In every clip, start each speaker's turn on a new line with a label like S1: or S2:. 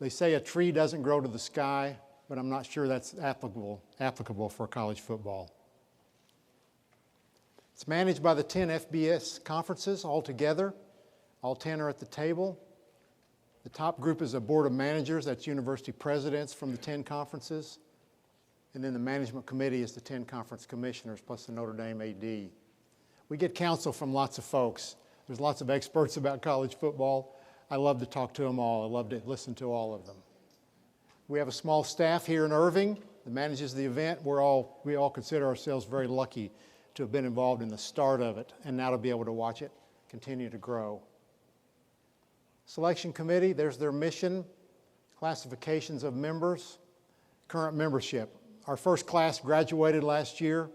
S1: They say a tree doesn't grow to the sky, but I'm not sure that's applicable for college football. It's managed by the 10 FBS conferences altogether. All 10 are at the table. The top group is a board of managers. That's university presidents from the 10 conferences. And then the management committee is the 10 conference commissioners plus the Notre Dame AD. We get counsel from lots of folks. There's lots of experts about college football. I love to talk to them all. I love to listen to all of them. We have a small staff here in Irving that manages the event. We all consider ourselves very lucky to have been involved in the start of it and now to be able to watch it continue to grow. Selection committee, there's their mission, classifications of members, current membership. Our first class graduated last year.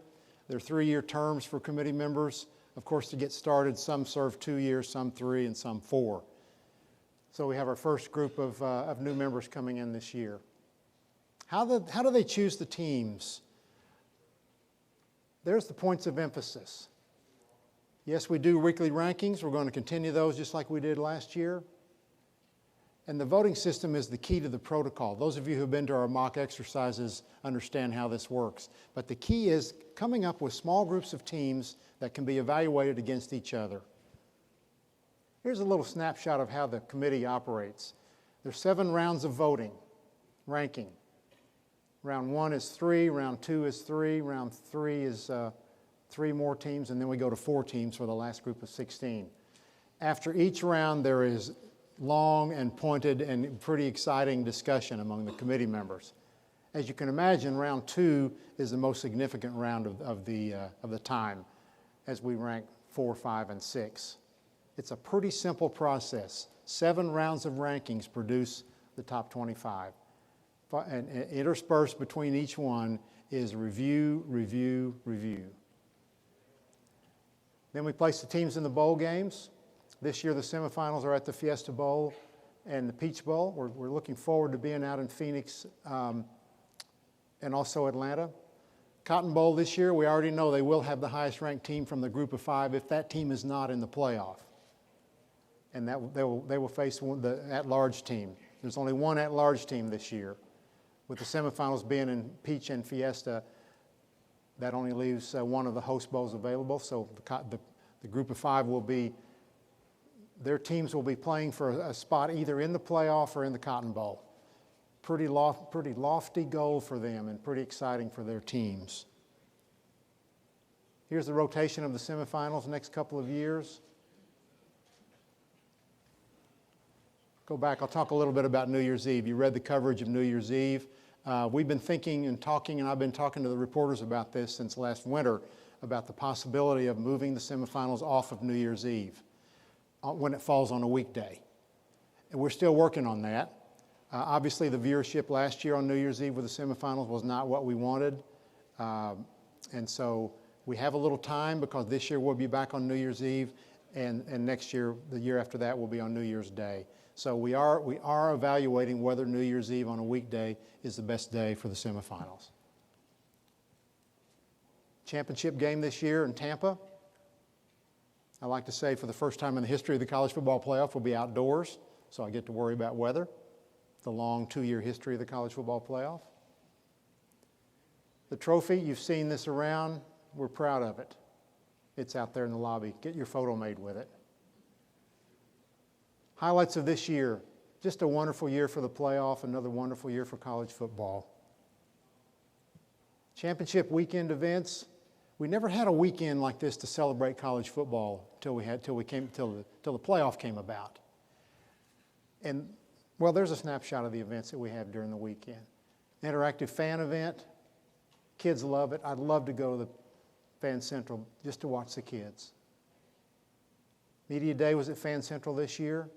S1: There are 3-year terms for committee members. Of course, to get started, some serve 2 years, some 3, and some 4. So we have our first group of new members coming in this year. How do they choose the teams? There's the points of emphasis. Yes, we do weekly rankings. We're going to continue those just like we did last year. And the voting system is the key to the protocol. Those of you who have been to our mock exercises understand how this works. But the key is coming up with small groups of teams that can be evaluated against each other. Here's a little snapshot of how the committee operates. There's 7 rounds of voting, ranking. Round 1 is 3, round 2 is 3, round 3 is 3 more teams, and then we go to 4 teams for the last group of 16. After each round, there is long and pointed and pretty exciting discussion among the committee members. As you can imagine, round 2 is the most significant round of the time as we rank 4, 5, and 6. It's a pretty simple process. 7 rounds of rankings produce the top 25. And interspersed between each one is review, review, review. Then we place the teams in the bowl games. This year the semifinals are at the Fiesta Bowl and the Peach Bowl. We're looking forward to being out in Phoenix and also Atlanta. Cotton Bowl this year, we already know they will have the highest ranked team from the group of 5 if that team is not in the playoff. And they will face the at-large team. There's only one at-large team this year. With the semifinals being in Peach and Fiesta, that only leaves one of the host bowls available. So the group of 5 will be, their teams will be playing for a spot either in the playoff or in the Cotton Bowl. Pretty lofty goal for them and pretty exciting for their teams. Here's the rotation of the semifinals next couple of years. Go back, I'll talk a little bit about New Year's Eve. You read the coverage of New Year's Eve. We've been thinking and talking, and I've been talking to the reporters about this since last winter, about the possibility of moving the semifinals off of New Year's Eve when it falls on a weekday. And we're still working on that. Obviously, the viewership last year on New Year's Eve with the semifinals was not what we wanted. And so we have a little time because this year we'll be back on New Year's Eve, and next year, the year after that, we'll be on New Year's Day. So we are evaluating whether New Year's Eve on a weekday is the best day for the semifinals. Championship game this year in Tampa. I like to say for the first time in the history of the college football playoff, we'll be outdoors, so I get to worry about weather. The long 2-year history of the college football playoff. The trophy, you've seen this around. We're proud of it. It's out there in the lobby. Get your photo made with it. Highlights of this year, just a wonderful year for the playoff, another wonderful year for college football. Championship weekend events. We never had a weekend like this to celebrate college football till the playoff came about. And well, there's a snapshot of the events that we have during the weekend. Interactive fan event. Kids love it. I'd love to go to the Fan Central just to watch the kids. Media Day was at Fan Central this year.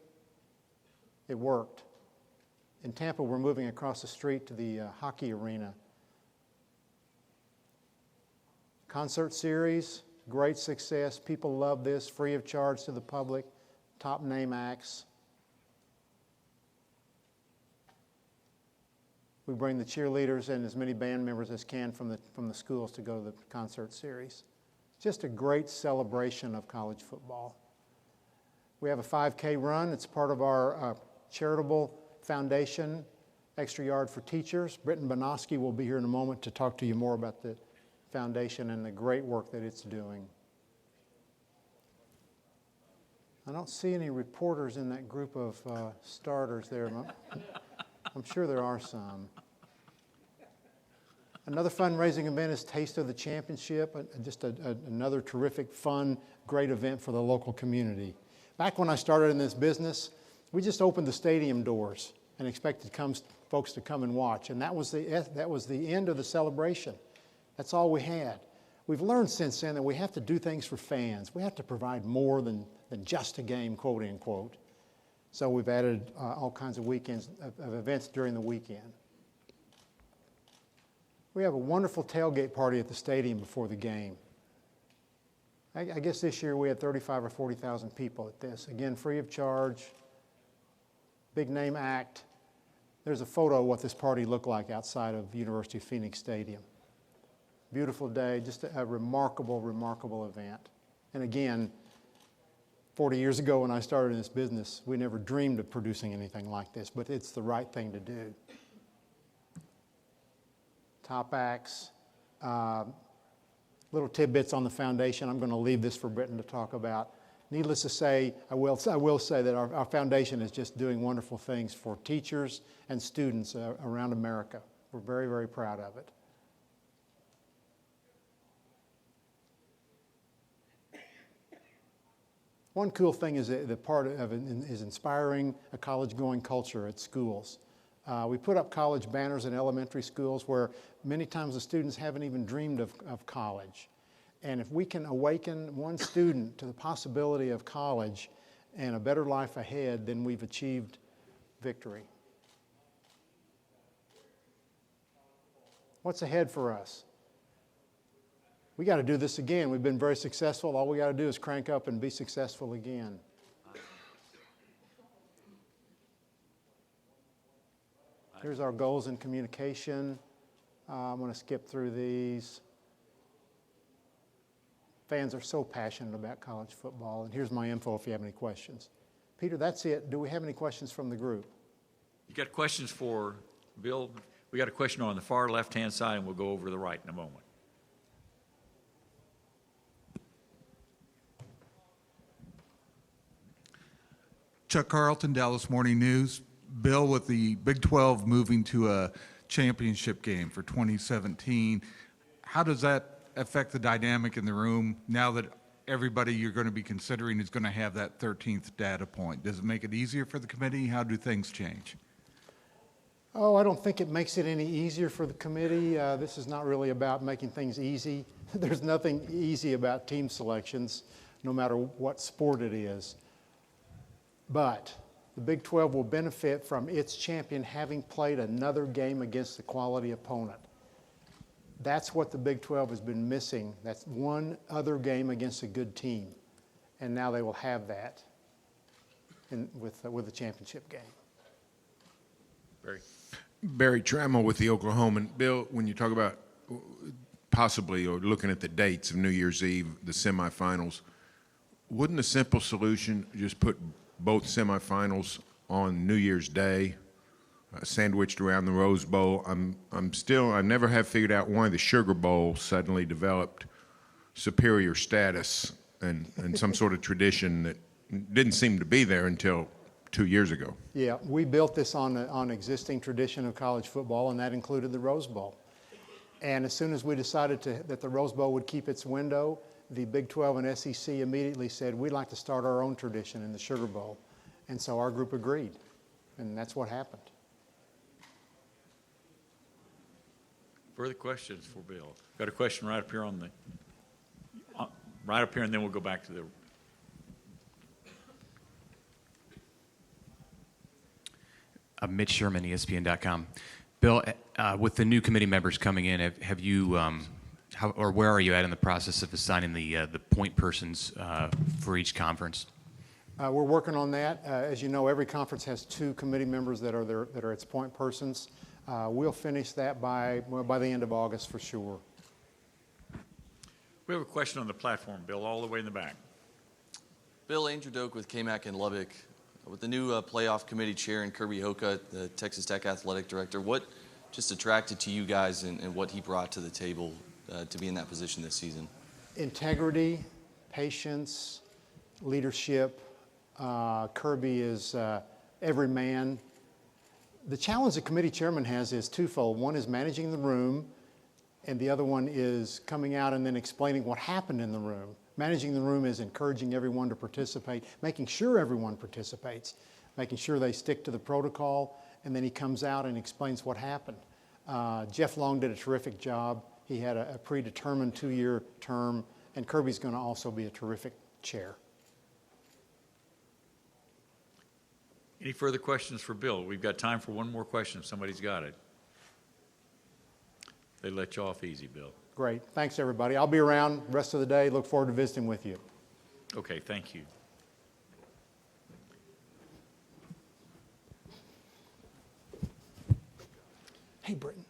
S1: It worked. In Tampa, we're moving across the street to the hockey arena. Concert series, great success. People love this, free of charge to the public. Top name acts. We bring the cheerleaders and as many band members as can from the schools to go to the concert series. Just a great celebration of college football. We have a 5K run. It's part of our charitable Foundation, Extra Yard for Teachers. Britton Bonoski will be here in a moment to talk to you more about the foundation and the great work that it's doing. I don't see any reporters in that group of starters there. I'm sure there are some. Another fundraising event is Taste of the Championship, just another terrific, fun, great event for the local community. Back when I started in this business, we just opened the stadium doors and expected folks to come and watch, and that was the end of the celebration. That's all we had. We've learned since then that we have to do things for fans. We have to provide more than just a game, quote unquote. So we've added all kinds of weekends of events during the weekend. We have a wonderful tailgate party at the stadium before the game. I guess this year we had 35 or 40,000 people at this. Again, free of charge, big name act. There's a photo of what this party looked like outside of University of Phoenix Stadium. Beautiful day, just a remarkable, remarkable event. And again, 40 years ago when I started in this business, we never dreamed of producing anything like this, but it's the right thing to do. Top acts, little tidbits on the foundation. I'm going to leave this for Britton to talk about. Needless to say, I will say that our foundation is just doing wonderful things for teachers and students around America. We're very, very proud of it. One cool thing is the part of it is inspiring a college-going culture at schools. We put up college banners in elementary schools where many times the students haven't even dreamed of college. And if we can awaken one student to the possibility of college and a better life ahead, then we've achieved victory. What's ahead for us? We got to do this again. We've been very successful. All we got to do is crank up and be successful again. Here's our goals in communication. I'm going to skip through these. Fans are so passionate about college football. And here's my info if you have any questions. Peter, that's it. Do we have any questions from the group?
S2: You got questions for Bill? We got a question on the far left-hand side, and we'll go over to the right in a moment.
S3: Chuck Carlton, Dallas Morning News. Bill, with the Big 12 moving to a championship game for 2017, how does that affect the dynamic in the room now that everybody you're going to be considering is going to have that 13th data point? Does it make it easier for the committee? How do things change?
S1: Oh, I don't think it makes it any easier for the committee. This is not really about making things easy. There's nothing easy about team selections, no matter what sport it is. But the Big 12 will benefit from its champion having played another game against a quality opponent. That's what the Big 12 has been missing. That's one other game against a good team. And now they will have that with the championship game.
S4: Barry Trammell with the Oklahoman. Bill, when you talk about possibly or looking at the dates of New Year's Eve, the semifinals, wouldn't a simple solution just put both semifinals on New Year's Day, sandwiched around the Rose Bowl? I never have figured out why the Sugar Bowl suddenly developed superior status and some sort of tradition that didn't seem to be there until 2 years ago.
S1: Yeah, we built this on existing tradition of college football, and that included the Rose Bowl. And as soon as we decided that the Rose Bowl would keep its window, the Big 12 and SEC immediately said, we'd like to start our own tradition in the Sugar Bowl. And so our group agreed, and that's what happened.
S2: Further questions for Bill? Got a question right up here right up here, and then we'll go back to the.
S5: Mitch Sherman, ESPN.com. Bill, with the new committee members coming in, have you, where are you at in the process of assigning the point persons for each conference?
S1: We're working on that. As you know, every conference has 2 committee members that are its point persons. We'll finish that by the end of August for sure.
S2: We have a question on the platform, Bill, all the way in the back.
S6: Bill, Andrew Doak with KMAC in Lubbock. With the new playoff committee chair and Kirby Hoka, the Texas Tech athletic director, what just attracted to you guys and what he brought to the table to be in that position this season?
S1: Integrity, patience, leadership. Kirby is every man. The challenge the committee chairman has is twofold. One is managing the room, and the other one is coming out and then explaining what happened in the room. Managing the room is encouraging everyone to participate, making sure everyone participates, making sure they stick to the protocol, and then he comes out and explains what happened. Jeff Long did a terrific job. He had a predetermined 2-year term, and Kirby's going to also be a terrific chair.
S2: Any further questions for Bill? We've got time for one more question if somebody's got it. They let you off easy, Bill.
S1: Great. Thanks, everybody. I'll be around the rest of the day. Look forward to visiting with you.
S2: Okay, thank you.
S1: Hey, Britton.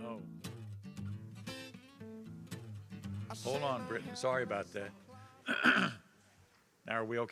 S2: Oh. Hold on, Britton. Sorry about that. Now, are we okay?